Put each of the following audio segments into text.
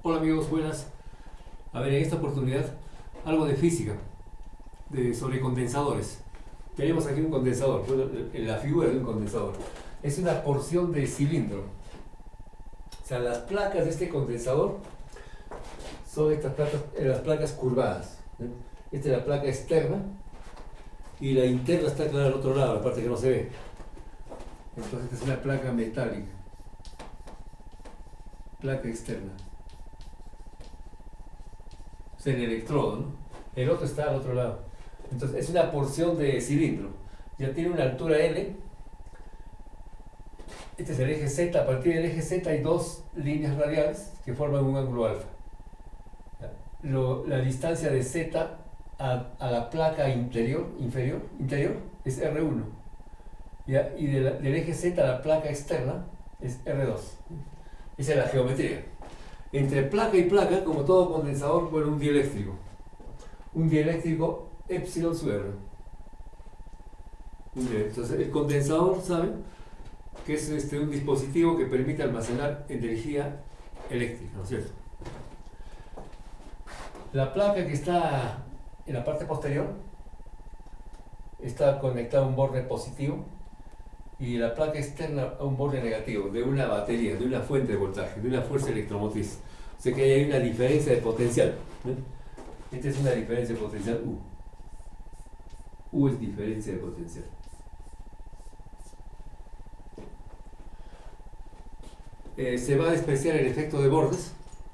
Hola amigos, buenas. A ver, en esta oportunidad algo de física, sobre condensadores. Tenemos aquí un condensador, bueno, en la figura de un condensador. Es una porción de cilindro. O sea, las placas de este condensador son estas placas, las placas curvadas. Esta es la placa externa y la interna está clara al otro lado, la parte que no se ve. Entonces esta es una placa metálica, placa externa. Es el electrodo, ¿no? El otro está al otro lado. Entonces es una porción de cilindro. Ya tiene una altura L. Este es el eje Z. A partir del eje Z hay dos líneas radiales que forman un ángulo alfa. La distancia de Z a la placa interior es R1. ¿Ya? Y del eje Z a la placa externa es R2. Esa es la geometría. Entre placa y placa, como todo condensador, bueno, un dieléctrico. Un dieléctrico epsilon sub R. Entonces, el condensador, ¿saben? Que es un dispositivo que permite almacenar energía eléctrica, ¿no es cierto? La placa que está en la parte posterior está conectada a un borde positivo y la placa externa a un borde negativo de una batería, de una fuente de voltaje, de una fuerza electromotriz. O sea que hay una diferencia de potencial. Esta es una diferencia de potencial U. U es diferencia de potencial. Se va a despreciar el efecto de bordes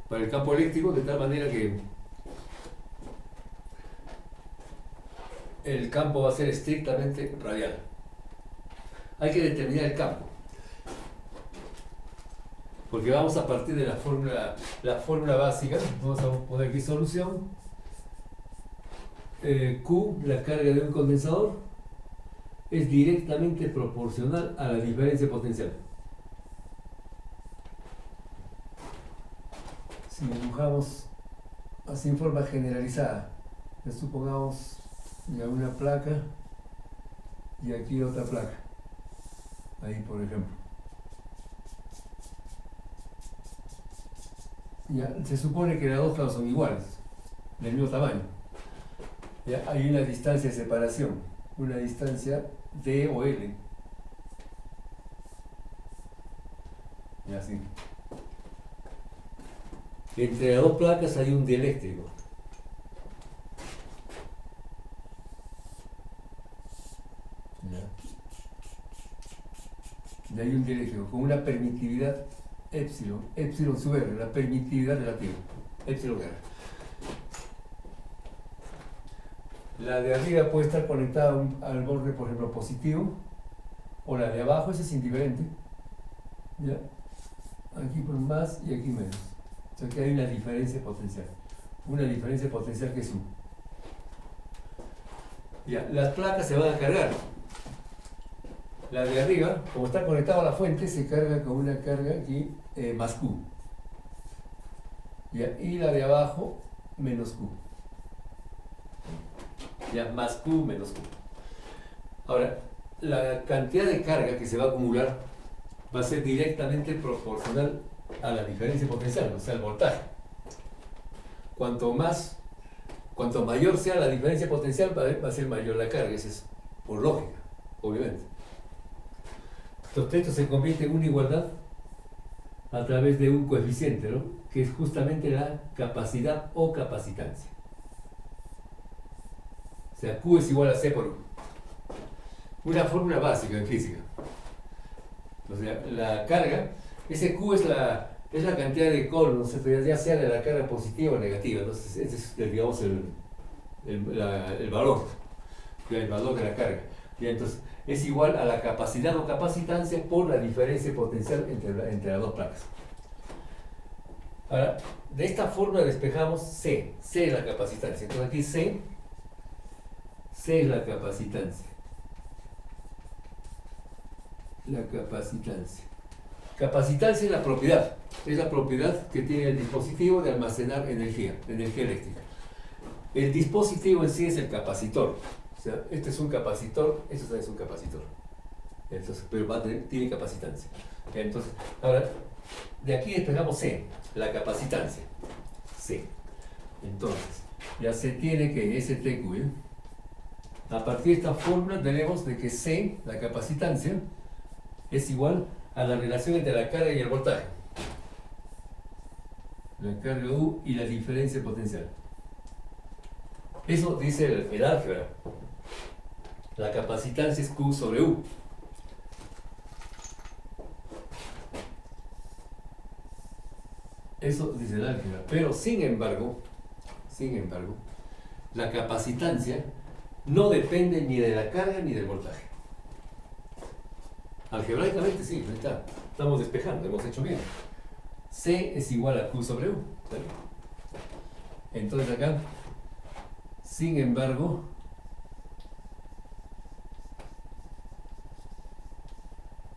para el campo eléctrico de tal manera que el campo va a ser estrictamente radial. Hay que determinar el campo, porque vamos a partir de la fórmula básica. Vamos a poner aquí solución. Q, la carga de un condensador, es directamente proporcional a la diferencia potencial. Si dibujamos así en forma generalizada, supongamos ya una placa y aquí otra placa, ahí por ejemplo. Ya, se supone que las dos placas son iguales, del mismo tamaño. Ya, hay una distancia de separación, una distancia D o L. Y así. Entre las dos placas hay un dieléctrico. Y hay un dieléctrico con una permitividad epsilon sub R, la permitividad relativa, epsilon R. La de arriba puede estar conectada al borde, por ejemplo, positivo, o la de abajo, esa es indiferente. ¿Ya? Aquí por más y aquí menos. O sea que hay una diferencia potencial. Una diferencia potencial que es U. Ya, las placas se van a cargar. La de arriba, como está conectada a la fuente, se carga con una carga aquí más Q. ¿Ya? Y la de abajo, menos Q. Ya, más Q menos Q. Ahora, la cantidad de carga que se va a acumular va a ser directamente proporcional a la diferencia potencial, o sea, al voltaje. Cuanto mayor sea la diferencia potencial, va a ser mayor la carga. Eso es por lógica, obviamente. Entonces, esto se convierte en una igualdad a través de un coeficiente, ¿no? Que es justamente la capacidad o capacitancia. O sea, Q es igual a C por U. Una fórmula básica en física. O sea, la carga, ese Q es la cantidad de Coulomb, ¿no? Ya sea de la carga positiva o negativa. Entonces, ese es, digamos, el valor, el valor de la carga. Y entonces, es igual a la capacidad o capacitancia por la diferencia potencial entre las dos placas. Ahora, de esta forma despejamos C. C es la capacitancia. Entonces aquí C es la capacitancia. La capacitancia. Capacitancia es la propiedad. Es la propiedad que tiene el dispositivo de almacenar energía eléctrica. El dispositivo en sí es el capacitor. O sea, este es un capacitor, este es un capacitor. Entonces, pero tiene capacitancia. Entonces, ahora, de aquí despejamos C, la capacitancia. C. Entonces, ya se tiene que STQ, ¿eh? A partir de esta fórmula tenemos de que C, la capacitancia, es igual a la relación entre la carga y el voltaje. La carga U y la diferencia potencial. Eso dice el álgebra. La capacitancia es Q sobre U. Eso dice el álgebra. Pero sin embargo, la capacitancia no depende ni de la carga ni del voltaje. Algebraicamente sí, ahí está. Estamos despejando, hemos hecho bien. C es igual a Q sobre U. ¿Vale? Entonces acá, sin embargo,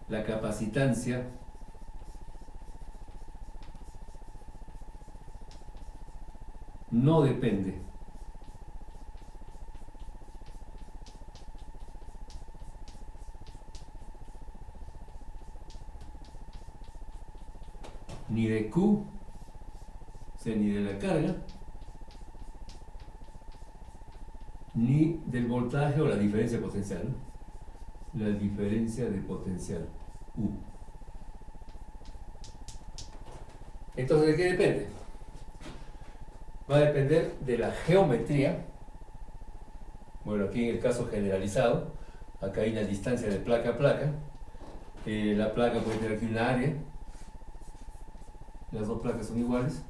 la capacitancia no depende ni de Q, o sea, ni de la carga, ni del voltaje o la diferencia potencial, ¿no? La diferencia de potencial U. Entonces, ¿de qué depende? Va a depender de la geometría. Bueno, aquí en el caso generalizado, acá hay una distancia de placa a placa. La placa puede tener aquí una área. Las dos placas son iguales.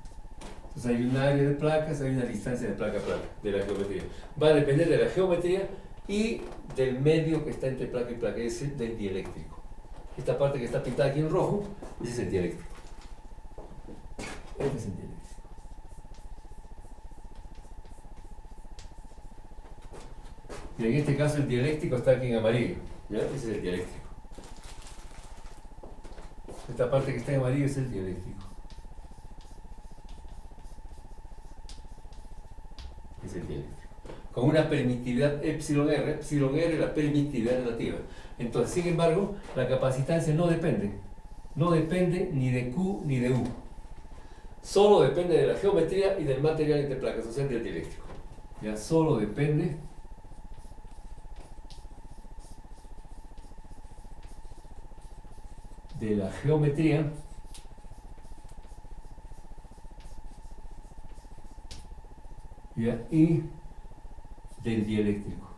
Entonces hay un área de placas, hay una distancia de placa a placa, de la geometría. Va a depender de la geometría y del medio que está entre placa y placa, es del dieléctrico. Esta parte que está pintada aquí en rojo, ese es el dieléctrico. Este es el dieléctrico. Y en este caso el dieléctrico está aquí en amarillo. ¿Ya? Ese es el dieléctrico. Esta parte que está en amarillo es el dieléctrico. Es el dieléctrico. Con una permitividad epsilon R la permitividad relativa. Entonces, sin embargo, la capacitancia no depende ni de Q ni de U. Solo depende de la geometría y del material entre placas, o sea, del dieléctrico. Ya solo depende de la geometría y del dieléctrico.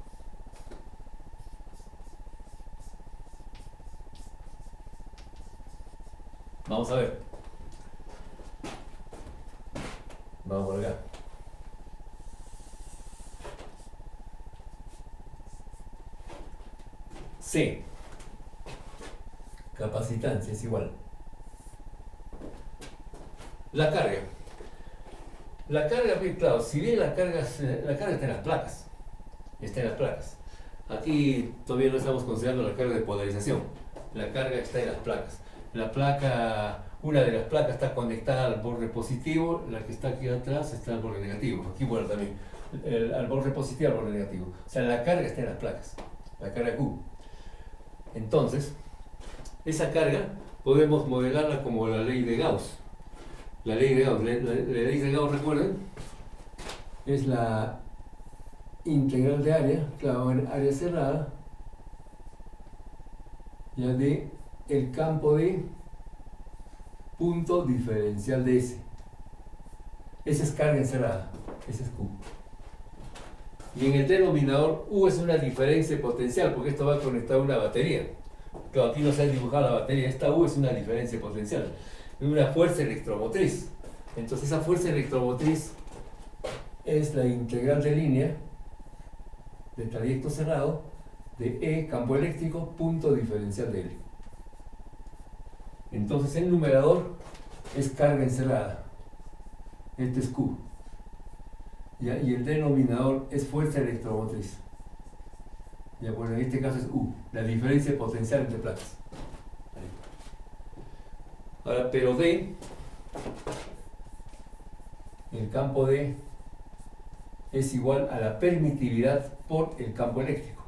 Vamos a ver. Vamos por acá. C. Capacitancia es igual. La carga. La carga, claro, si bien la carga está en las placas. Está en las placas. Aquí todavía no estamos considerando la carga de polarización. La carga está en las placas. La placa, una de las placas está conectada al borde positivo, la que está aquí atrás está al borde negativo. Aquí, bueno, también, al borde positivo al borde negativo. O sea, la carga está en las placas, la carga Q. Entonces, esa carga podemos modelarla como la ley de Gauss. La ley de Gauss, la ley de Gauss, recuerden, es la integral de área, claro, en área cerrada, ya de el campo de punto diferencial de S. Esa es carga encerrada, ese es Q. Y en el denominador U es una diferencia potencial, porque esto va conectado a una batería. Claro, aquí no se ha dibujado la batería, esta U es una diferencia potencial, es una fuerza electromotriz. Entonces esa fuerza electromotriz es la integral de línea de trayecto cerrado de E, campo eléctrico, punto diferencial de L. Entonces el numerador es carga encerrada, este es Q, ¿ya? Y el denominador es fuerza electromotriz. Ya, bueno, en este caso es U, la diferencia potencial entre placas. Ahora, pero D, el campo D es igual a la permitividad por el campo eléctrico.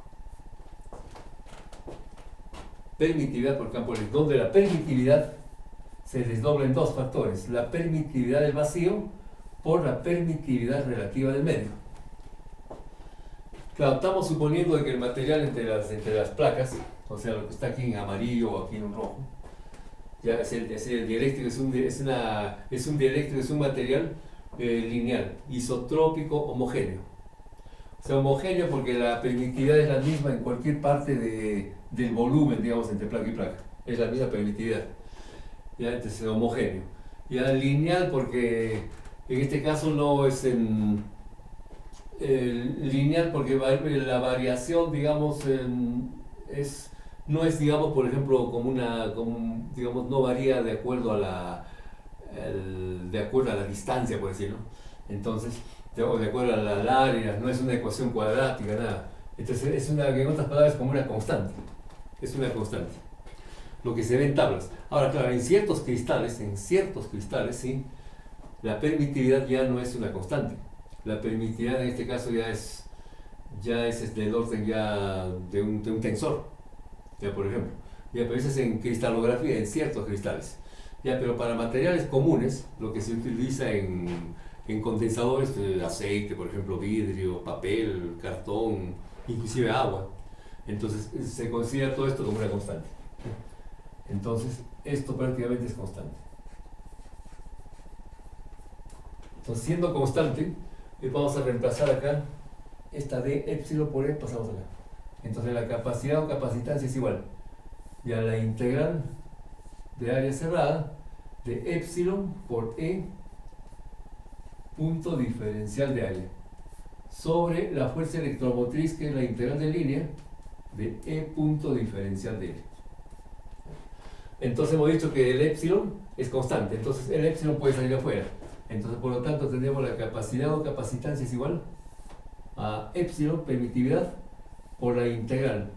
Permitividad por campo eléctrico, donde la permitividad se desdobla en dos factores: la permitividad del vacío por la permitividad relativa del medio. Claro, estamos suponiendo de que el material entre las placas, o sea, lo que está aquí en amarillo o aquí en rojo, ya es el dieléctrico, es un dieléctrico, es un material lineal, isotrópico, homogéneo. O sea, homogéneo porque la permitividad es la misma en cualquier parte del volumen, digamos, entre placa y placa. Es la misma permitividad. Ya, entonces es homogéneo. Ya lineal porque en este caso no es lineal porque la variación, digamos, no es, digamos, por ejemplo, digamos, no varía de acuerdo de acuerdo a la distancia, por decirlo. Entonces, o de acuerdo al área, no es una ecuación cuadrática, nada. Entonces, en otras palabras, como una constante. Es una constante. Lo que se ve en tablas. Ahora, claro, en ciertos cristales, sí, la permitividad ya no es una constante. La permitividad en este caso ya es del orden ya de un tensor, ya por ejemplo. Ya, pero eso es en cristalografía, en ciertos cristales. Ya, pero para materiales comunes, lo que se utiliza en condensadores, aceite, por ejemplo, vidrio, papel, cartón, inclusive agua. Entonces se considera todo esto como una constante. Entonces esto prácticamente es constante. Entonces siendo constante, vamos a reemplazar acá esta d épsilon por e, pasamos acá. Entonces la capacidad o capacitancia es igual. Ya la integral de área cerrada de épsilon por e punto diferencial de área sobre la fuerza electromotriz, que es la integral de línea de e punto diferencial de L. Entonces hemos dicho que el épsilon es constante, entonces el épsilon puede salir afuera. Entonces por lo tanto tendremos la capacidad o capacitancia es igual a épsilon, permitividad, por la integral.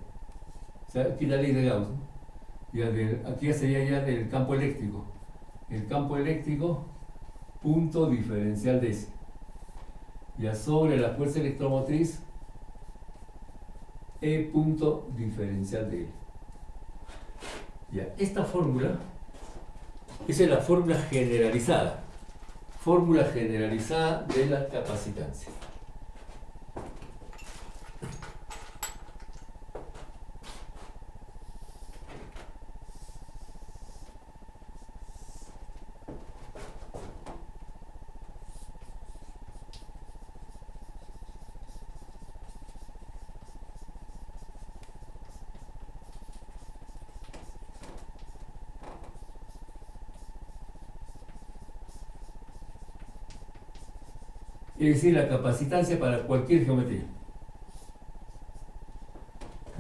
O sea, aquí la ley de Gauss, ¿no? Aquí ya sería ya del campo eléctrico. El campo eléctrico, punto diferencial de S. Ya sobre la fuerza electromotriz, E punto diferencial de L. Ya, esta fórmula, esa es la fórmula generalizada. Fórmula generalizada de la capacitancia. Es decir, la capacitancia para cualquier geometría.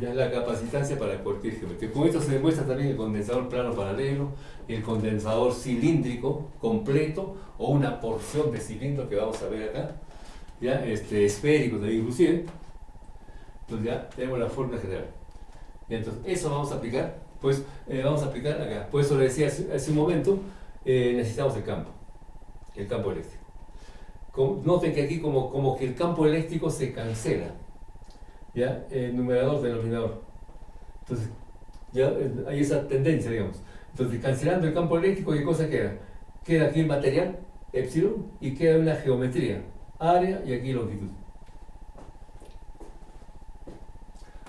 Ya la capacitancia para cualquier geometría. Con esto se demuestra también el condensador plano paralelo, el condensador cilíndrico completo o una porción de cilindro que vamos a ver acá, ya esférico también inclusive. Entonces ya tenemos la fórmula general. Y entonces eso vamos a aplicar, pues vamos a aplicar acá. Por eso le decía hace un momento, necesitamos el campo eléctrico. Noten que aquí como que el campo eléctrico se cancela, ¿ya? Numerador, denominador. Entonces, ya hay esa tendencia, digamos. Entonces, cancelando el campo eléctrico, ¿qué cosa queda? Queda aquí el material, épsilon, y queda una geometría, área y aquí longitud.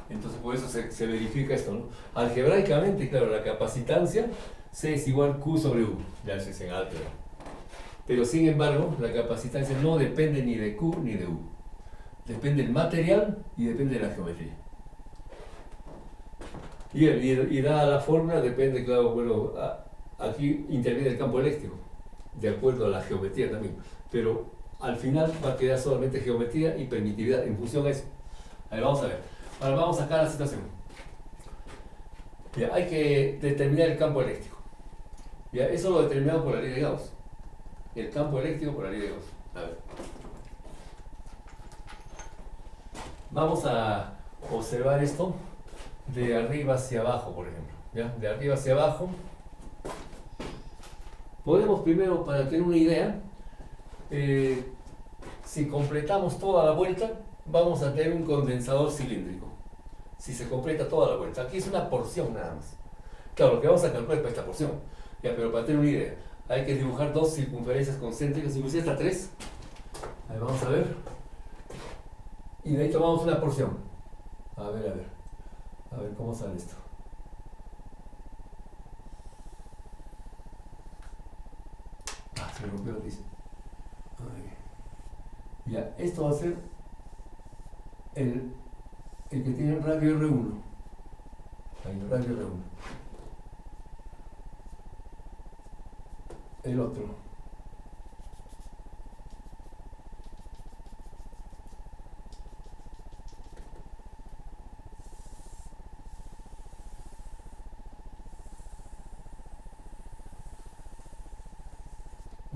Entonces, por eso se verifica esto, ¿no? Algebraicamente, claro, la capacitancia C es igual Q sobre U, ya eso es en álgebra. Pero sin embargo, la capacitancia no depende ni de Q ni de U. Depende del material y depende de la geometría. Y dada la fórmula, depende, claro, bueno, aquí interviene el campo eléctrico, de acuerdo a la geometría también. Pero al final va a quedar solamente geometría y permitividad en función a eso. A ver, vamos a ver. Ahora vamos a sacar la situación. Ya, hay que determinar el campo eléctrico. Ya, eso lo determinamos por la ley de Gauss. El campo eléctrico por la ley de Gauss. A ver. Vamos a observar esto de arriba hacia abajo, por ejemplo. ¿Ya? De arriba hacia abajo. Podemos primero, para tener una idea, si completamos toda la vuelta, vamos a tener un condensador cilíndrico. Si se completa toda la vuelta. Aquí es una porción nada más. Claro, lo que vamos a calcular es para esta porción. Ya, pero para tener una idea, hay que dibujar dos circunferencias concéntricas, inclusive hasta tres, Ahí vamos a ver. Y de ahí tomamos una porción. A ver. A ver cómo sale esto. Se me rompió el disco. Ya, esto va a ser el que tiene el radio R1. Ahí, el radio R1. El otro.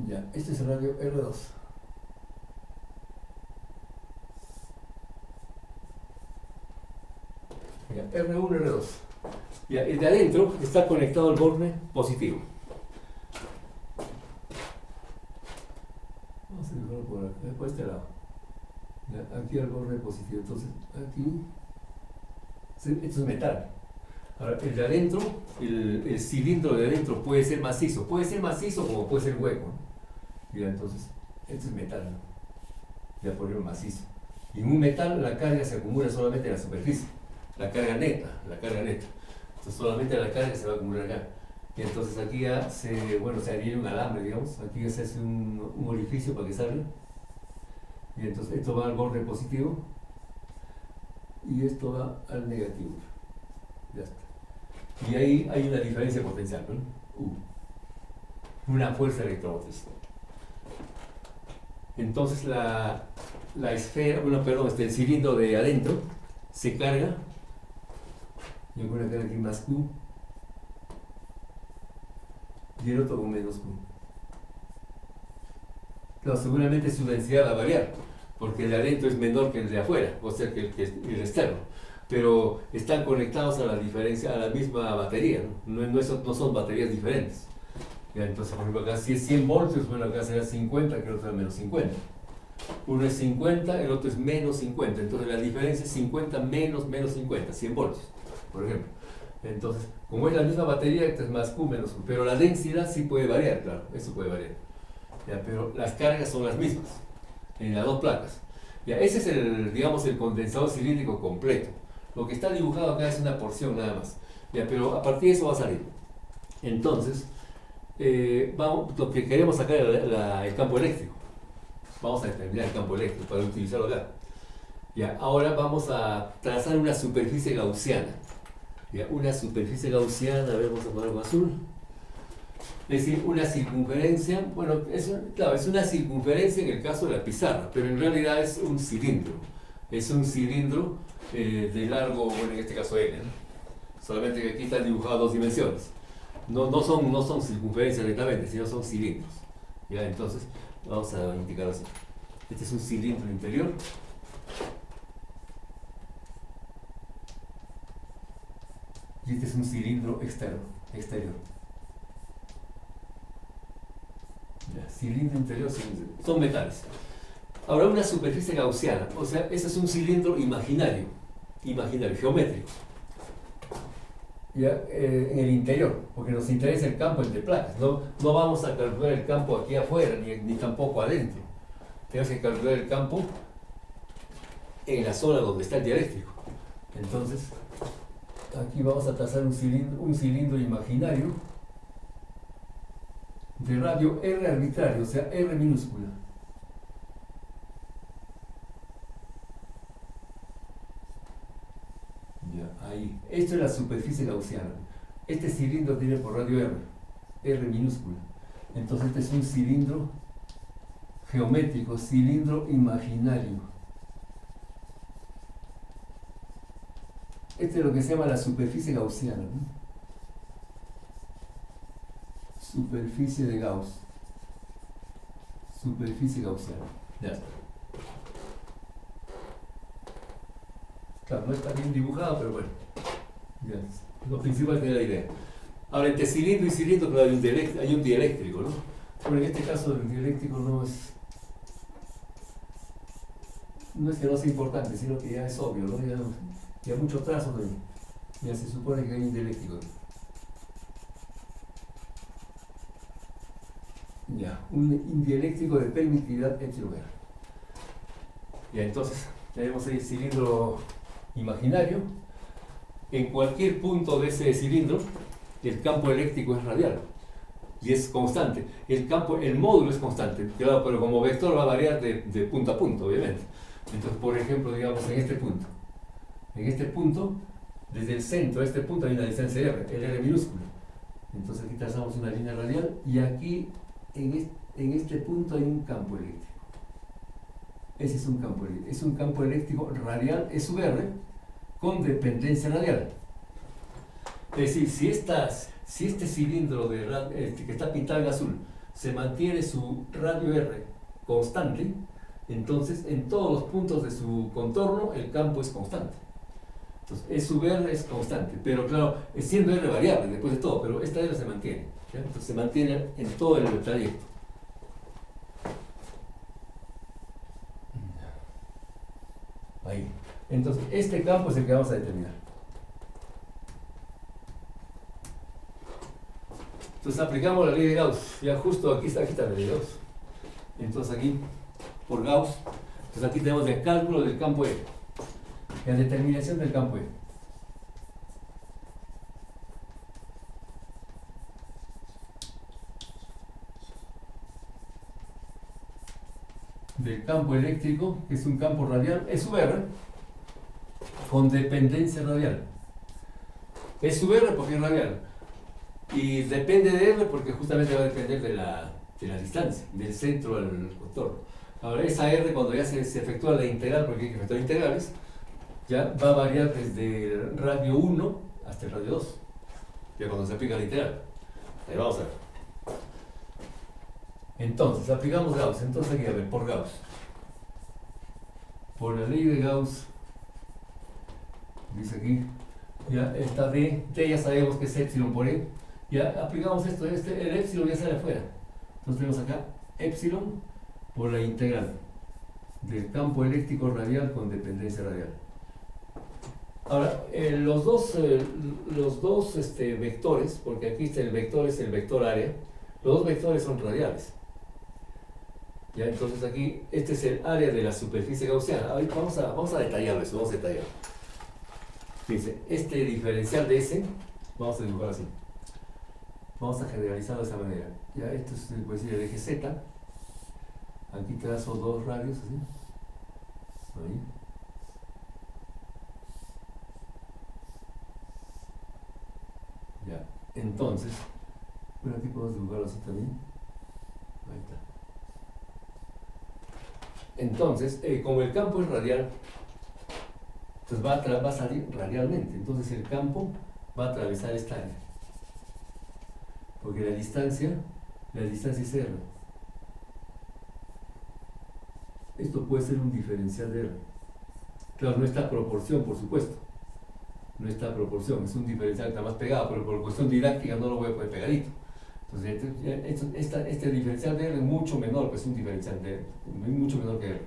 Ya, este es el radio R2. Ya, R1, R2. Ya, el de adentro está conectado al borde positivo. Vamos a dibujarlo por acá, por este lado. Ya, aquí al borde positivo. Entonces, aquí. Esto es metal. Ahora, el de adentro, el cilindro de adentro puede ser macizo. Puede ser macizo como puede ser hueco, ¿no? Ya, entonces, esto es metal, ¿no? Ya por ejemplo macizo. Y en un metal la carga se acumula solamente en la superficie. La carga neta. Entonces solamente la carga se va a acumular acá. Y entonces aquí ya se adhiere un alambre, digamos. Aquí ya se hace un orificio para que salga. Y entonces esto va al borde positivo. Y esto va al negativo. Ya está. Y ahí hay una diferencia potencial, ¿no? Una fuerza electromotriz. Entonces la esfera, el cilindro de adentro se carga. Yo voy a cargar aquí más Q y el otro con menos Q. Claro, seguramente su densidad va a variar, porque el de adentro es menor que el de afuera, o sea, que el externo. Pero están conectados a la misma batería, ¿no? No son baterías diferentes. Ya, entonces, por ejemplo, acá si es 100 voltios, bueno, acá será 50, que el otro es menos 50. Uno es 50, el otro es menos 50. Entonces la diferencia es 50 menos 50, 100 voltios, por ejemplo. Entonces, como es la misma batería, esto es más Q menos Q. Pero la densidad sí puede variar, claro, eso puede variar. Ya, pero las cargas son las mismas en las dos placas. Ya, ese es el condensador cilíndrico completo. Lo que está dibujado acá es una porción nada más. Ya, pero a partir de eso va a salir. Entonces, lo que queremos sacar es el campo eléctrico. Vamos a determinar el campo eléctrico para utilizarlo acá. Ya, ahora vamos a trazar una superficie gaussiana. Ya, una superficie gaussiana, a ver, vamos a poner algo azul. Es decir, una circunferencia, bueno, es una circunferencia en el caso de la pizarra, pero en realidad es un cilindro. Es un cilindro de largo, bueno, en este caso N, ¿no? Solamente que aquí están dibujadas dos dimensiones. No son circunferencias directamente, sino son cilindros. Ya, entonces, vamos a indicar así. Este es un cilindro interior. Y este es un cilindro exterior. Ya, cilindro interior, son metales. Ahora, una superficie gaussiana, o sea, ese es un cilindro imaginario, geométrico. Ya, en el interior, porque nos interesa el campo entre placas. No vamos a calcular el campo aquí afuera, ni tampoco adentro. Tenemos que calcular el campo en la zona donde está el dieléctrico. Entonces, aquí vamos a trazar un cilindro imaginario de radio R arbitrario, o sea, R minúscula. Ya, ahí. Esto es la superficie gaussiana. Este cilindro tiene por radio R minúscula. Entonces este es un cilindro geométrico, cilindro imaginario. Este es lo que se llama la superficie gaussiana, ¿no? Superficie de Gauss. Superficie gaussiana. Ya. Claro, no está bien dibujado, pero bueno. Ya. Lo principal es tener la idea. Ahora, entre cilindro y cilindro, claro, hay un dieléctrico, ¿no? Bueno, en este caso el dieléctrico no es que no sea importante, sino que ya es obvio, ¿no? Ya muchos trazos, ya se supone que hay un dieléctrico. Ya, un dieléctrico de permitividad heterogénea. Y entonces tenemos el cilindro imaginario. En cualquier punto de ese cilindro, el campo eléctrico es radial y es constante. El módulo es constante, claro, pero como vector va a variar de punto a punto, obviamente. Entonces, por ejemplo, digamos en este punto, desde el centro a este punto hay una distancia R, el R minúsculo. Entonces aquí trazamos una línea radial y aquí en este punto hay un campo eléctrico. Ese es un campo eléctrico radial E sub R con dependencia radial. Es decir, si este cilindro que está pintado en azul se mantiene su radio R constante, entonces en todos los puntos de su contorno el campo es constante. Entonces E sub R es constante, pero claro, siendo R variable después de todo, pero esta R se mantiene, ¿ya? Entonces se mantiene en todo el trayecto. Ahí. Entonces este campo es el que vamos a determinar. Entonces aplicamos la ley de Gauss, ya justo aquí está la ley de Gauss. Entonces aquí, por Gauss, entonces aquí tenemos el cálculo del campo E, la determinación del campo E. Del campo eléctrico, que es un campo radial, E sub R, con dependencia radial. E sub R porque es radial. Y depende de R porque justamente va a depender de la distancia, del centro al contorno. Ahora esa R cuando ya se efectúa la integral, porque hay que efectuar integrales, ya va a variar desde el radio 1 hasta el radio 2, ya cuando se aplica la integral. Ahí vamos a ver. Entonces, aplicamos Gauss. Entonces aquí, a ver, por Gauss. Por la ley de Gauss, dice aquí, ya esta D ya sabemos que es epsilon por E. Ya aplicamos esto, el epsilon ya sale afuera. Entonces tenemos acá epsilon por la integral del campo eléctrico radial con dependencia radial. Ahora, los dos vectores, porque aquí el vector es el vector área, los dos vectores son radiales. Ya, entonces aquí, este es el área de la superficie gaussiana. A ver, vamos a detallarlo eso, vamos a detallarlo. Fíjense, este diferencial de S, vamos a dibujar así. Vamos a generalizarlo de esa manera. Ya, esto es el eje Z. Aquí trazo dos radios, así. Ahí. Ya, entonces, bueno, aquí podemos dibujarlo así también. Ahí está. Entonces, como el campo es radial, entonces va a salir radialmente. Entonces el campo va a atravesar esta área. Porque la distancia es R. Esto puede ser un diferencial de R. Claro, no está proporción, por supuesto. No está proporción, es un diferencial que está más pegado, pero por cuestión didáctica no lo voy a poner pegadito. Entonces, este diferencial de R es mucho menor, pues es un diferencial de R, mucho menor que R.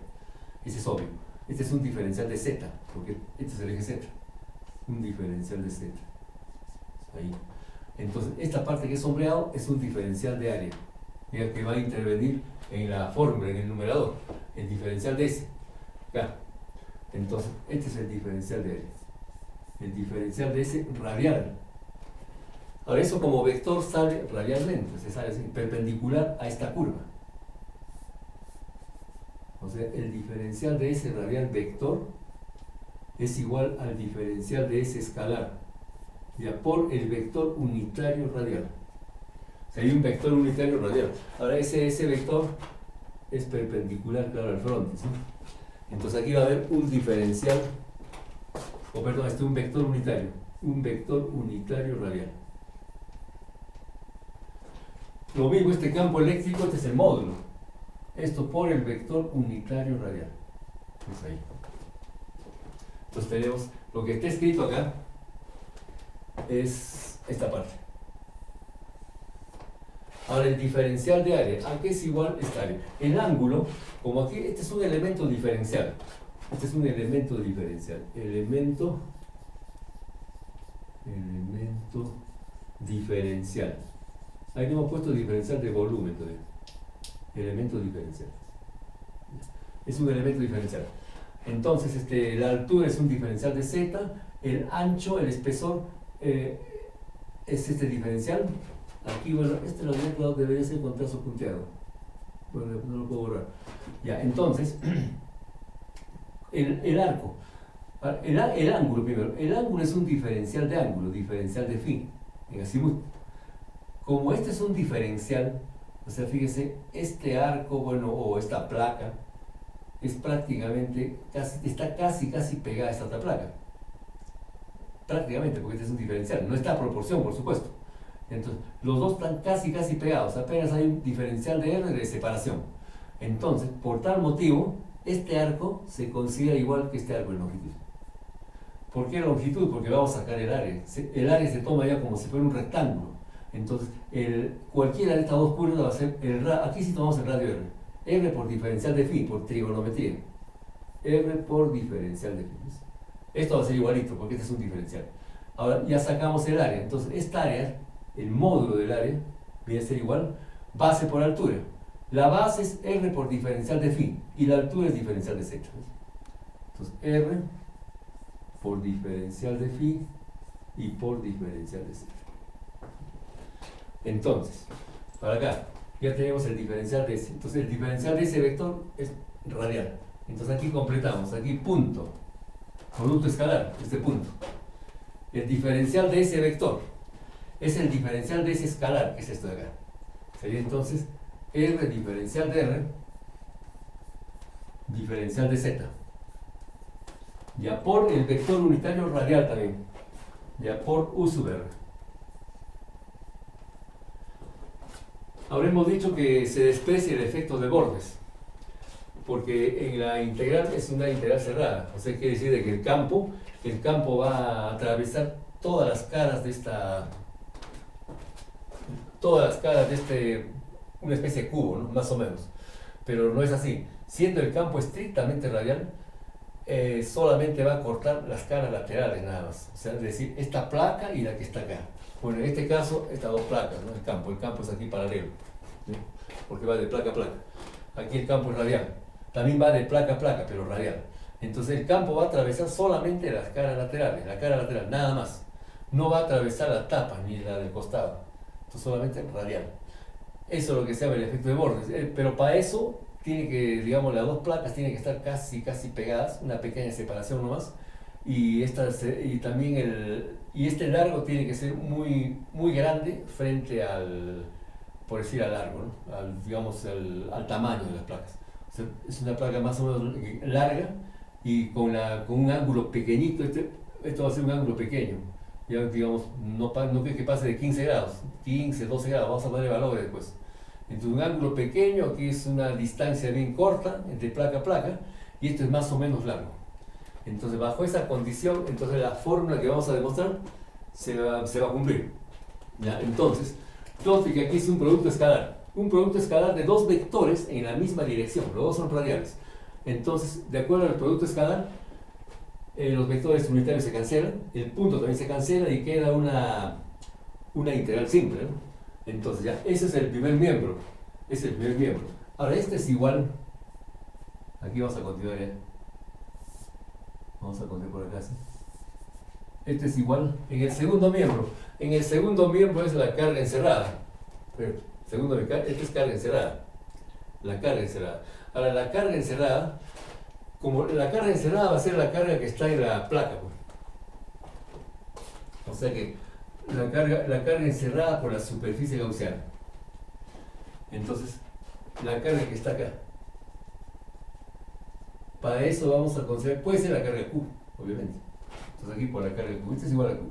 Ese es obvio. Este es un diferencial de Z, porque este es el eje Z. Un diferencial de Z. Ahí. Entonces, esta parte que es sombreado es un diferencial de área, ya que va a intervenir en la fórmula, en el numerador, el diferencial de S. Acá. Entonces, este es el diferencial de área. El diferencial de S radial. Ahora, eso como vector sale radialmente, se sale así, perpendicular a esta curva. O sea, el diferencial de S radial vector es igual al diferencial de S escalar, ya por el vector unitario radial. O sea, hay un vector unitario radial. Ahora, ese vector es perpendicular, claro, al frontis, ¿sí? Entonces aquí va a haber un diferencial, un vector unitario radial. Lo mismo este campo eléctrico, este es el módulo. Esto por el vector unitario radial. Es ahí. Entonces tenemos, lo que está escrito acá es esta parte. Ahora el diferencial de área, ¿a qué es igual esta área? El ángulo, como aquí, este es un elemento diferencial. Este es un elemento diferencial. Elemento diferencial. Ahí no hemos puesto diferencial de volumen todavía. Elemento diferencial. Es un elemento diferencial. Entonces, la altura es un diferencial de z, el ancho, el espesor, es este diferencial. Aquí, bueno, lo había quedado, debería ser con trazo punteado. Bueno, no lo puedo borrar. Ya, entonces, el arco. El ángulo primero. El ángulo es un diferencial de ángulo, diferencial de phi, en azimut. Como este es un diferencial, o sea, fíjese, este arco, bueno, o esta placa, es prácticamente, está casi pegada a esta otra placa. Prácticamente, porque este es un diferencial. No está a proporción, por supuesto. Entonces, los dos están casi pegados. Apenas hay un diferencial de R de separación. Entonces, por tal motivo, este arco se considera igual que este arco de longitud. ¿Por qué longitud? Porque vamos a sacar el área. El área se toma ya como si fuera un rectángulo. Entonces, cualquiera de estas dos curvas va a ser aquí sí tomamos el radio R. R por diferencial de phi, por trigonometría. R por diferencial de phi. Esto va a ser igualito, porque este es un diferencial. Ahora ya sacamos el área. Entonces, esta área, el módulo del área, viene a ser igual base por altura. La base es R por diferencial de phi, y la altura es diferencial de z. Entonces, R por diferencial de phi y por diferencial de z. Entonces, para acá, ya tenemos el diferencial de ese. Entonces, el diferencial de ese vector es radial. Entonces, aquí completamos. Aquí, punto. Producto escalar, este punto. El diferencial de ese vector es el diferencial de ese escalar, que es esto de acá. Sería entonces R diferencial de R, diferencial de Z. Ya por el vector unitario radial también. Ya por U sub R. Habremos dicho que se desprecia el efecto de bordes, porque en la integral es una integral cerrada. O sea, quiere decir de que el campo va a atravesar todas las caras de una especie de cubo, ¿no? Más o menos. Pero no es así. Siendo el campo estrictamente radial, solamente va a cortar las caras laterales nada más. O sea, es decir, esta placa y la que está acá. Bueno, en este caso, estas dos placas, ¿no? El campo es aquí paralelo, ¿sí? Porque va de placa a placa. Aquí el campo es radial. También va de placa a placa, pero radial. Entonces el campo va a atravesar solamente las caras laterales, la cara lateral, nada más. No va a atravesar la tapa ni la del costado. Entonces solamente radial. Eso es lo que se llama el efecto de bordes. Pero para eso tiene que, digamos, las dos placas tienen que estar casi pegadas, una pequeña separación nomás. Y también este largo tiene que ser muy grande frente por decir, al largo, ¿no? Digamos, al tamaño de las placas. O sea, es una placa más o menos larga y con un ángulo pequeñito. Esto va a ser un ángulo pequeño. Ya, digamos, no creo que pase de 15 grados, 15, 12 grados, vamos a poner valores después. Entonces, un ángulo pequeño, aquí es una distancia bien corta entre placa a placa, y esto es más o menos largo. Entonces, bajo esa condición, entonces la fórmula que vamos a demostrar se va a cumplir. ¿Ya? Entonces, que aquí es un producto escalar de dos vectores en la misma dirección, los dos son radiales. Entonces, de acuerdo al producto escalar, los vectores unitarios se cancelan, el punto también se cancela y queda una integral simple, ¿no? Entonces ya, ese es el primer miembro. Ahora este es igual, aquí vamos a continuar ya. Vamos a continuar por acá, ¿sí? Este es igual en el segundo miembro. En el segundo miembro es la carga encerrada. Este es carga encerrada. La carga encerrada. Ahora la carga encerrada, como la carga encerrada va a ser la carga que está en la placa, pues. O sea que la carga encerrada por la superficie gaussiana. Entonces, la carga que está acá. Para eso vamos a considerar, puede ser la carga Q, obviamente. Entonces aquí por la carga Q, esta es igual a Q.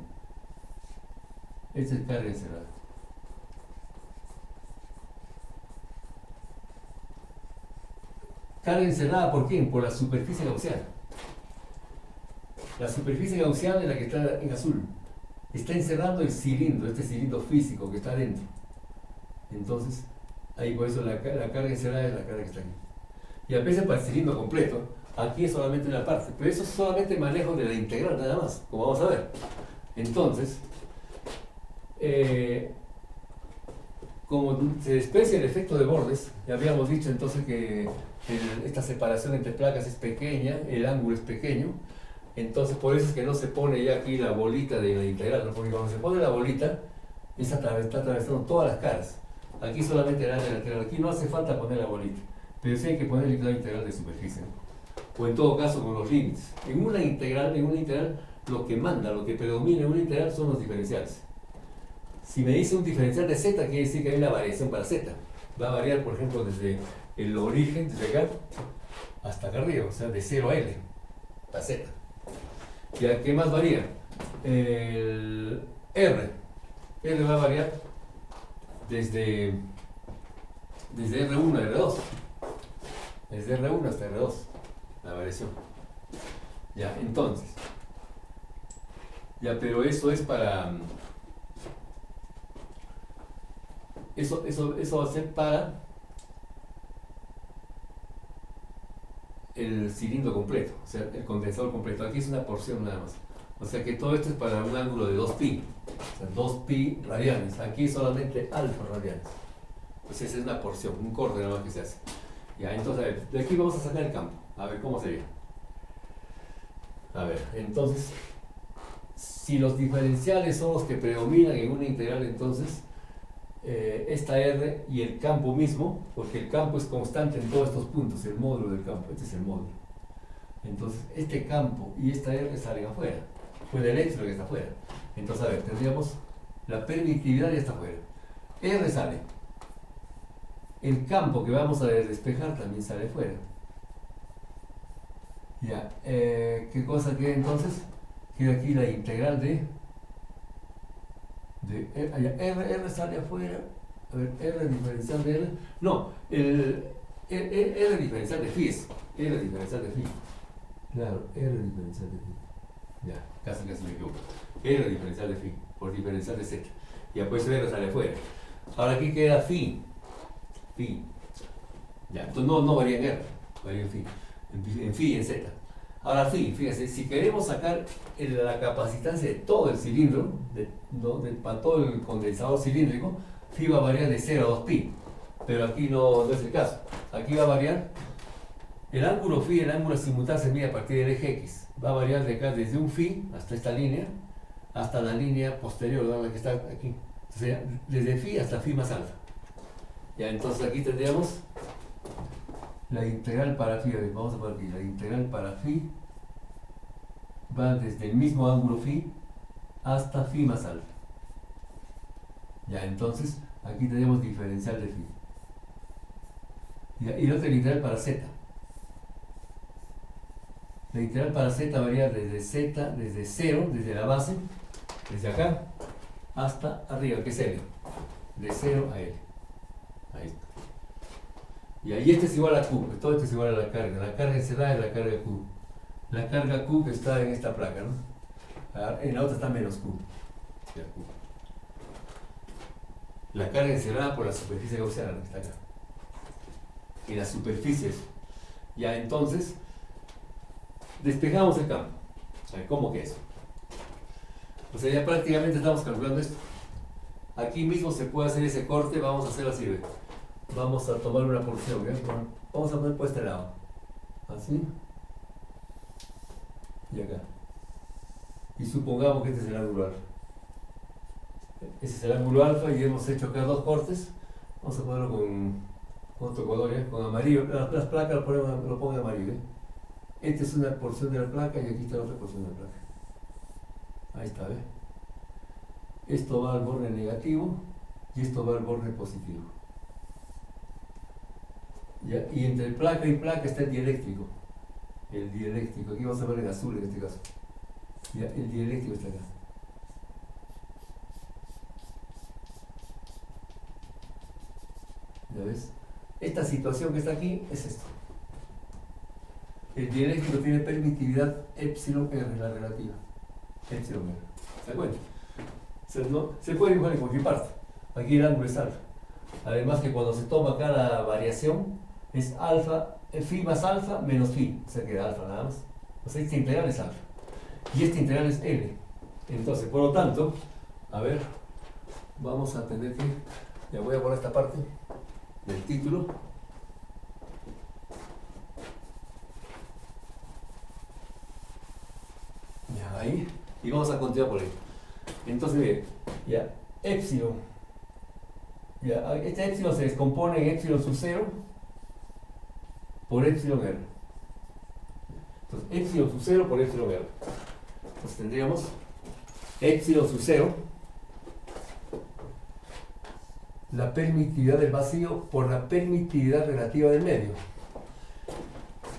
Esta es carga encerrada. Carga encerrada, ¿por quién? Por la superficie gaussiana. La superficie gaussiana es la que está en azul. Está encerrando el cilindro, este cilindro físico que está adentro. Entonces, ahí por eso la carga encerrada es la carga que está aquí. Y a veces para el cilindro completo, aquí es solamente una parte, pero eso es solamente manejo de la integral nada más, como vamos a ver. Entonces, como se desprecia el efecto de bordes, ya habíamos dicho entonces que esta separación entre placas es pequeña, el ángulo es pequeño, entonces por eso es que no se pone ya aquí la bolita de la integral, ¿no? Porque cuando se pone la bolita, está atravesando todas las caras. Aquí solamente el área lateral, aquí no hace falta poner la bolita, pero sí hay que poner el clavo integral de superficie, ¿no? O en todo caso con los límites. En una integral, lo que manda, lo que predomina en una integral son los diferenciales. Si me dice un diferencial de z, quiere decir que hay una variación para z. Va a variar, por ejemplo, desde el origen, desde acá, hasta acá arriba, o sea, de 0 a L, a z. ¿Y a qué más varía? El R. R va a variar desde R1 a R2. Desde R1 hasta R2, la variación. Ya, entonces. Ya, pero eso es para... Eso va a ser para el cilindro completo, o sea, el condensador completo. Aquí es una porción nada más. O sea que todo esto es para un ángulo de 2pi, o sea, 2pi radianes. Aquí solamente alfa radianes. Pues esa es una porción, un corte nada más que se hace. Ya, entonces, a ver, de aquí vamos a sacar el campo. A ver cómo sería. A ver, entonces, si los diferenciales son los que predominan en una integral, entonces, esta R y el campo mismo, porque el campo es constante en todos estos puntos, el módulo del campo, este es el módulo. Entonces, este campo y esta R salen afuera, fue el eléctrico que está afuera. Entonces, a ver, tendríamos la permitividad ya está afuera. R sale. El campo que vamos a despejar también sale fuera. Ya, ¿qué cosa queda entonces? Queda aquí la integral de R sale afuera. A ver, R diferencial de R. No, R diferencial de phi es. R diferencial de phi. Claro, R diferencial de phi. Ya, casi me equivoco. R diferencial de phi, por diferencial de z. Ya, pues R sale afuera. Ahora aquí queda phi. Phi. Ya, entonces no varía en R, varía en phi. En phi y en z. Ahora phi, fíjense, si queremos sacar la capacitancia de todo el cilindro, para todo el condensador cilíndrico, phi va a variar de 0 a 2pi. Pero aquí no es el caso. Aquí va a variar el ángulo phi, el ángulo simultáneo se mide a partir del eje x. Va a variar de acá desde un phi hasta esta línea, hasta la línea posterior, la que está aquí. O sea, desde phi hasta phi más alfa. Ya, entonces aquí tendríamos la integral para phi. Vamos a poner aquí, la integral para phi va desde el mismo ángulo phi hasta phi más alfa. Ya, entonces aquí tenemos diferencial de phi. Ya, y la otra integral para z. La integral para z varía desde z, desde 0, desde la base, desde acá, hasta arriba, que es L. De 0 a L. Ahí está. Y ahí este es igual a Q, todo esto es igual a la carga encerrada es la carga Q. La carga Q que está en esta placa, ¿no? En la otra está menos Q. Ya, Q. La carga encerrada por la superficie gaussiana que está acá. Y las superficies. Ya entonces, despejamos el campo. A ver, ¿cómo que eso? O sea, ya prácticamente estamos calculando esto. Aquí mismo se puede hacer ese corte, vamos a hacerlo así, ¿ve? Vamos a tomar una porción, ¿eh? Vamos a poner por este lado. Así. Y acá. Y supongamos que este es el ángulo alfa. Ese es el ángulo alfa y hemos hecho acá dos cortes. Vamos a ponerlo con otro color, ¿eh? Con amarillo. Las placas lo pongo en amarillo, ¿eh? Esta es una porción de la placa y aquí está la otra porción de la placa. Ahí está, ¿ves? Esto va al borde negativo y esto va al borde positivo. ¿Ya? Y entre placa y placa está el dieléctrico. El dieléctrico, aquí vamos a ver en azul en este caso. ¿Ya? El dieléctrico está acá. ¿Ya ves? Esta situación que está aquí es esto. El dieléctrico tiene permitividad epsilon R, la relativa. Epsilon R. ¿Se da cuenta? Se puede dibujar en cualquier parte. Aquí el ángulo es alfa. Además que cuando se toma cada variación es alfa, phi más alfa menos phi. O sea que alfa nada más. O sea, esta integral es alfa. Y esta integral es L. Entonces, por lo tanto, a ver, vamos a tener que Ya voy a poner esta parte del título. Ya, ahí. Y vamos a continuar por ahí. Entonces, miren, ya, épsilon. Ya, este épsilon se descompone en épsilon sub 0 por épsilon R. Entonces, épsilon sub 0 por épsilon R. Entonces tendríamos épsilon sub 0, la permitividad del vacío por la permitividad relativa del medio.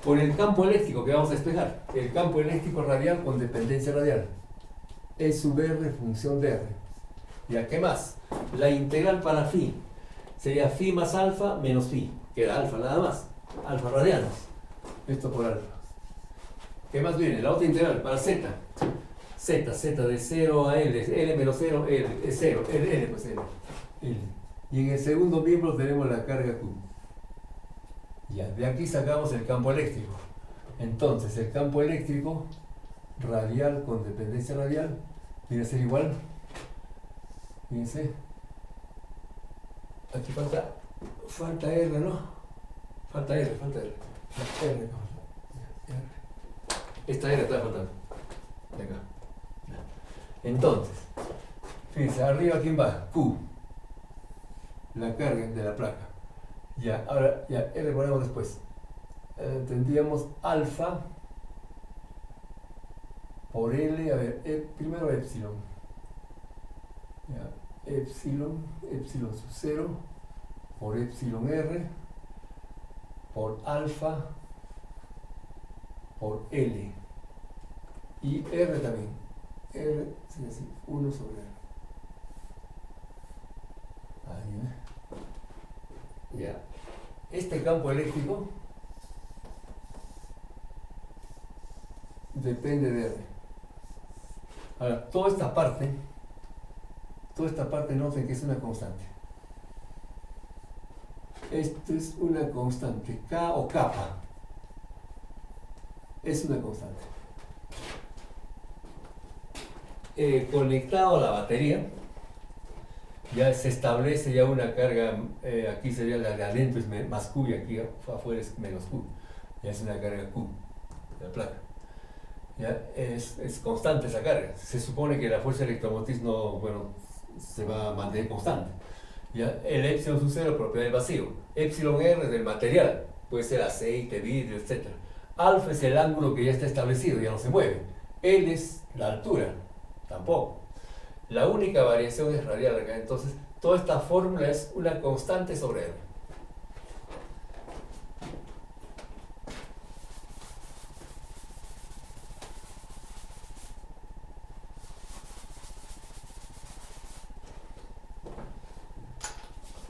Por el campo eléctrico que vamos a despejar, el campo eléctrico radial con dependencia radial. E sub R función de R. ¿Ya qué más? La integral para phi sería phi más alfa menos phi. Queda alfa nada más. Alfa radianos. Esto por alfa. ¿Qué más viene? La otra integral para z. Z de 0 a L. L menos 0, L es 0. L pues L. L. Y en el segundo miembro tenemos la carga Q. Ya, de aquí sacamos el campo eléctrico. Entonces, el campo eléctrico radial con dependencia radial viene a ser igual. Fíjense. Aquí falta R, ¿no? Falta R. La R. Esta R está faltando. De acá. Entonces, fíjense, arriba ¿quién va? Q. La carga de la placa. Ya, ahora, ya, R ponemos después. Tendríamos alfa por L, a ver, primero epsilon. Ya, epsilon sub 0 por epsilon R por alfa por L. Y R también. R, es decir, 1 sobre R. Ahí, ya. Este campo eléctrico depende de R. Ahora, toda esta parte noten que es una constante. Esto es una constante, K o kappa. Es una constante. Conectado a la batería, ya se establece ya una carga, aquí sería la de adentro es más Q y aquí afuera es menos Q. Ya es una carga Q de la placa. Ya es constante esa carga. Se supone que la fuerza electromotriz no, bueno, se va a mantener constante. ¿Ya? El epsilon sub 0 propiedad del vacío. Epsilon R es del material, puede ser aceite, vidrio, etc. Alfa es el ángulo que ya está establecido, ya no se mueve. L es la altura, tampoco. La única variación es radial acá, entonces toda esta fórmula es una constante sobre R.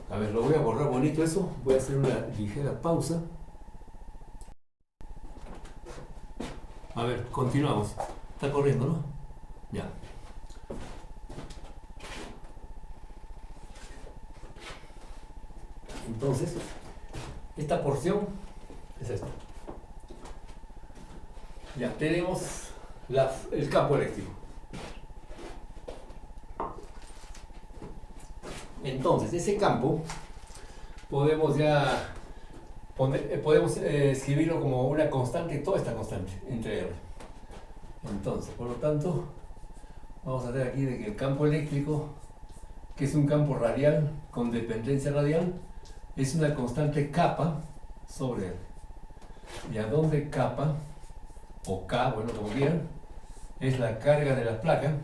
A ver, lo voy a borrar bonito eso, voy a hacer una ligera pausa. A ver, continuamos. Está corriendo, ¿no? Ya. Entonces, esta porción es esta. Ya tenemos el campo eléctrico. Entonces, ese campo podemos ya escribirlo como una constante, toda esta constante entre R. Entonces, por lo tanto, vamos a ver aquí de que el campo eléctrico, que es un campo radial con dependencia radial, es una constante kappa sobre R. Y a donde kappa, o K, bueno, como quieran, es la carga de la placa.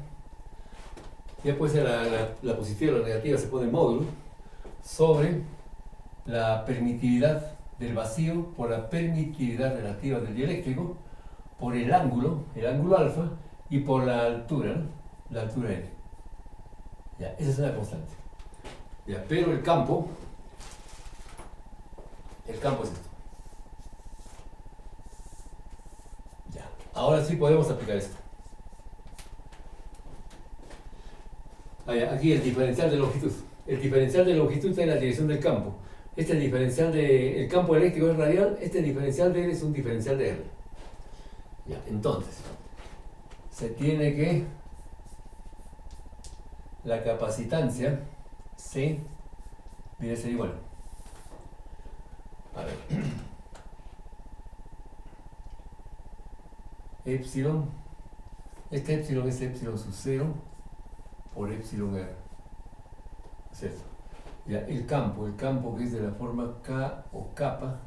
Ya puede ser la positiva o la negativa, se pone en módulo, sobre la permitividad del vacío por la permitividad relativa del dieléctrico, por el ángulo alfa, y por la altura, ¿no? La altura L. Ya, esa es una constante. Ya, pero el campo es esto. Ya, ahora sí podemos aplicar esto. Aquí el diferencial de longitud. El diferencial de longitud está en la dirección del campo. Este diferencial el campo eléctrico es radial, este diferencial de L es un diferencial de R. Ya, entonces, se tiene que la capacitancia C viene a ser igual. A ver. Epsilon, este epsilon es epsilon sub 0 por epsilon r, ¿cierto? Ya, el campo que es de la forma K o kappa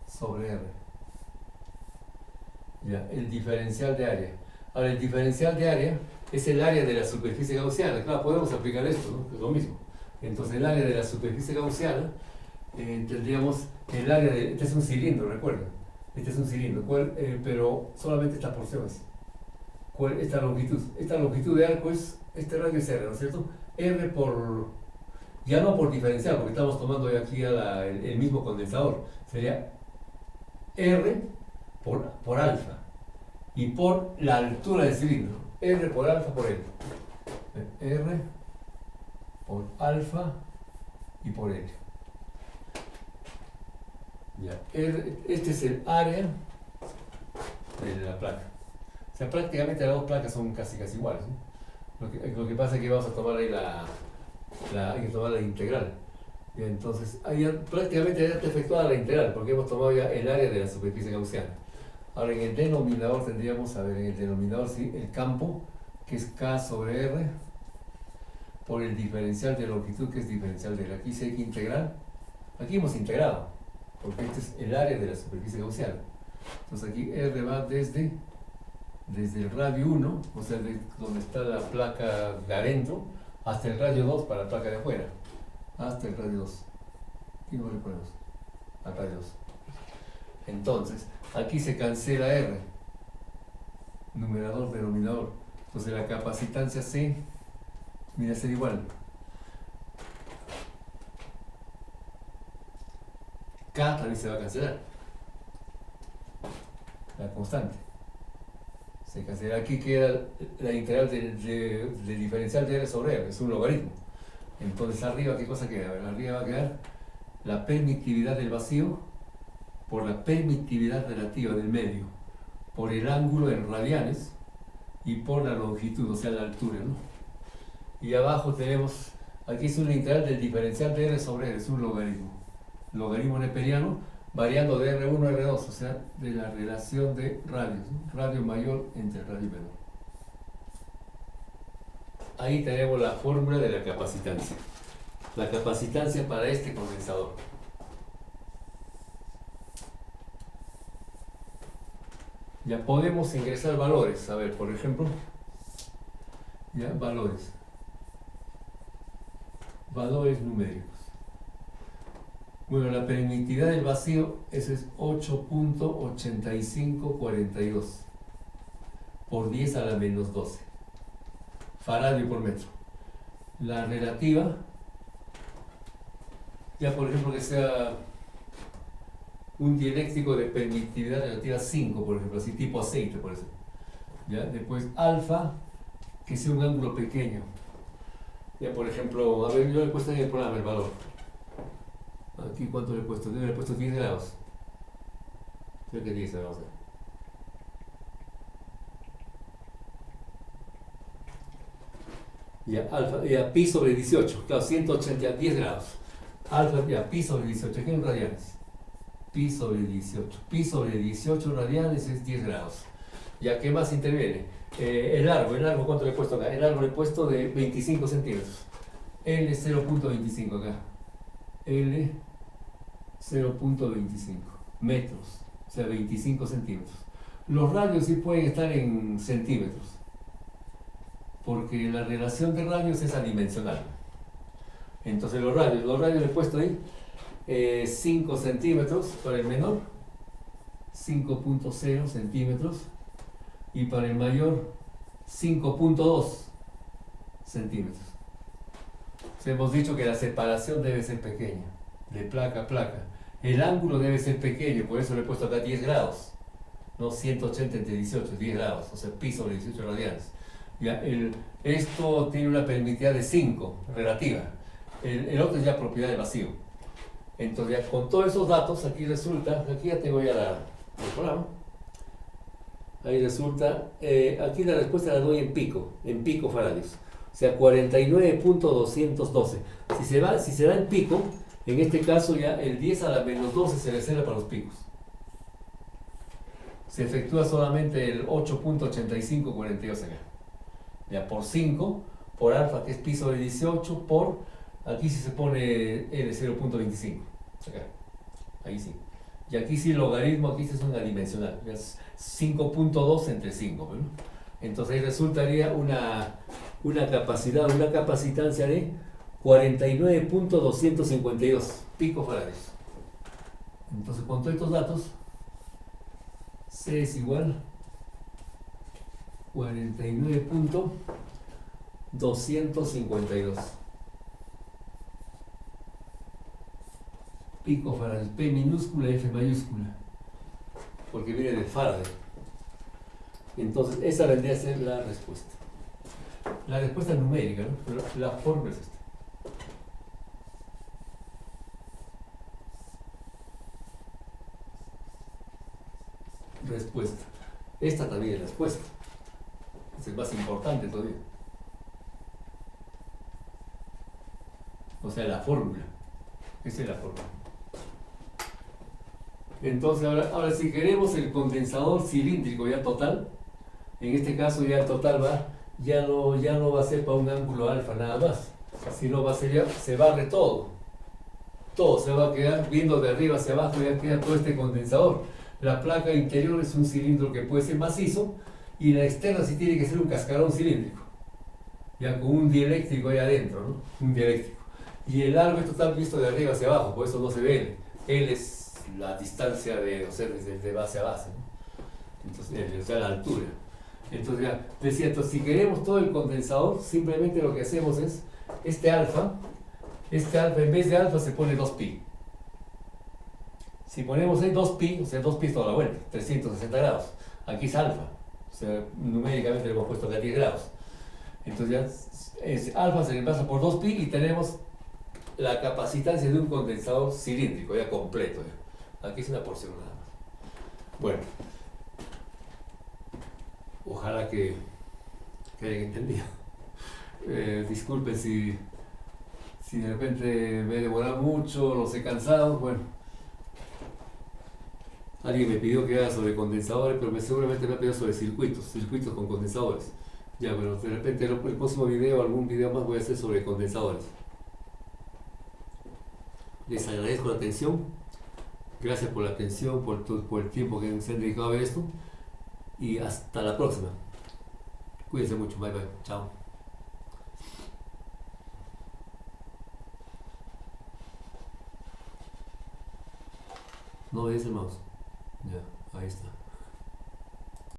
sobre R. Ya, el diferencial de área. Ahora, el diferencial de área es el área de la superficie gaussiana. Claro, podemos aplicar esto, ¿no? Es lo mismo. Entonces, el área de la superficie gaussiana, tendríamos el área de... Este es un cilindro, recuerden. Este es un cilindro, pero solamente estas porciones. Esta longitud de arco es, este radio es R, ¿no es cierto? R por... Ya no por diferencial, porque estamos tomando aquí el mismo condensador. Sería R por alfa. Y por la altura del cilindro. R por alfa por L. R por alfa y por L. Ya. Este es el área de la placa. O sea, prácticamente las dos placas son casi iguales, ¿no? Lo que pasa es que vamos a tomar ahí hay que tomar la integral. Y entonces, ahí prácticamente ya está efectuada la integral, porque hemos tomado ya el área de la superficie gaussiana. Ahora, en el denominador tendríamos, a ver, en el denominador, sí, el campo, que es K sobre R, por el diferencial de longitud, que es diferencial de R. Aquí sí hay que integrar. Aquí hemos integrado, porque este es el área de la superficie gaussiana. Entonces aquí R va desde el radio 1, o sea, de donde está la placa de adentro, hasta el radio 2 para la placa de afuera. Hasta el radio 2. Aquí no le ponemos. Al radio 2. Entonces, aquí se cancela R. Numerador, denominador. Entonces la capacitancia C viene a ser igual. K también se va a cancelar. La constante. Se cancela. Aquí queda la integral del diferencial de R sobre R. Es un logaritmo. Entonces arriba, ¿qué cosa queda? Arriba va a quedar la permitividad del vacío por la permitividad relativa del medio, por el ángulo en radianes y por la longitud, o sea, la altura, ¿no? Y abajo tenemos, aquí es una integral del diferencial de R sobre R, es un logaritmo neperiano, variando de R1 a R2, o sea, de la relación de radios, ¿no? Radio mayor entre radio menor. Ahí tenemos la fórmula de la capacitancia. La capacitancia para este condensador. Ya podemos ingresar valores. A ver, por ejemplo, ya valores. Valores numéricos. Bueno, la permitividad del vacío, ese es 8.8542 por 10 a la menos 12 faradio por metro. La relativa, ya por ejemplo que sea un dieléctrico de permitividad relativa 5, por ejemplo, así tipo aceite, por ejemplo. ¿Ya? Después alfa, que sea un ángulo pequeño. Ya por ejemplo, a ver, yo le he puesto en el programa el valor. Aquí cuánto le he puesto, yo le he puesto 10 grados. Creo que 10 grados. Ya, alfa, ya pi sobre 18, claro, 180, 10 grados. Alfa, ya pi sobre 18, aquí en radianes. Pi sobre 18. Pi sobre 18 radianes es 10 grados. Ya, ¿qué más interviene? El largo, ¿cuánto le he puesto acá? El largo le he puesto de 25 centímetros. L 0.25 acá. L 0.25 metros, o sea 25 centímetros. Los radios sí pueden estar en centímetros, porque la relación de radios es adimensional. Entonces los radios le he puesto ahí 5 centímetros para el menor, 5.0 centímetros, y para el mayor 5.2 centímetros. Hemos dicho que la separación debe ser pequeña, de placa a placa. El ángulo debe ser pequeño, por eso le he puesto acá 10 grados, no 180 entre 18, 10 grados, o sea, pi sobre 18 radianes. Ya, esto tiene una permitividad de 5, relativa. El otro es ya propiedad del vacío. Entonces, ya, con todos esos datos, aquí resulta, aquí ya tengo ya el programa. Ahí resulta, aquí la respuesta la doy en pico faradios. O sea, 49.212. Si se da el pico, en este caso ya el 10 a la menos 12 se reserva para los picos. Se efectúa solamente el 8.8542 acá. Ya por 5, por alfa, que es pi sobre 18, por, aquí sí se pone L 0.25. Acá, ahí sí. Y aquí sí el logaritmo, aquí sí es una dimensional. Ya es 5.2 entre 5. ¿No? Entonces ahí resultaría una capacitancia de 49.252 picofarads. Entonces con todos estos datos, C es igual 49.252 picofarads, P minúscula, F mayúscula, porque viene de Faraday. Entonces esa vendría a ser la respuesta. La respuesta numérica, ¿no? Pero la fórmula es esta. Respuesta. Esta también es la respuesta. Es el más importante todavía. O sea, la fórmula. Esa es la fórmula. Entonces, ahora si queremos el condensador cilíndrico ya total, en este caso ya el total ya no va a ser para un ángulo alfa nada más, sino va a ser se barre todo. Todo se va a quedar viendo de arriba hacia abajo, ya queda todo este condensador. La placa interior es un cilindro que puede ser macizo y la externa sí tiene que ser un cascarón cilíndrico, ya con un dieléctrico ahí adentro, ¿no? Un dieléctrico. Y el largo esto está visto de arriba hacia abajo, por eso no se ve L. L es la distancia desde base a base, ¿no? Entonces, o sea, la altura. Entonces, ya, decía, entonces, si queremos todo el condensador, simplemente lo que hacemos es, este alfa en vez de alfa se pone 2pi. Si ponemos ahí 2pi, o sea, 2pi es toda la vuelta, 360 grados. Aquí es alfa, o sea, numéricamente le hemos puesto acá 10 grados. Entonces ya alfa se reemplaza por 2pi y tenemos la capacitancia de un condensador cilíndrico, ya completo. Ya. Aquí es una porción nada más. Bueno, ojalá que hayan entendido. Disculpen si de repente me he demorado mucho, los he cansado. Bueno, alguien me pidió que haga sobre condensadores, pero seguramente me ha pedido sobre circuitos con condensadores. Ya, bueno, de repente el próximo video, algún video más voy a hacer sobre condensadores. Les agradezco la atención. Gracias por la atención, por el tiempo que se han dedicado a ver esto. Y hasta la próxima. Cuídense mucho. Bye bye. Chao. No ves el mouse. Ya, ahí está.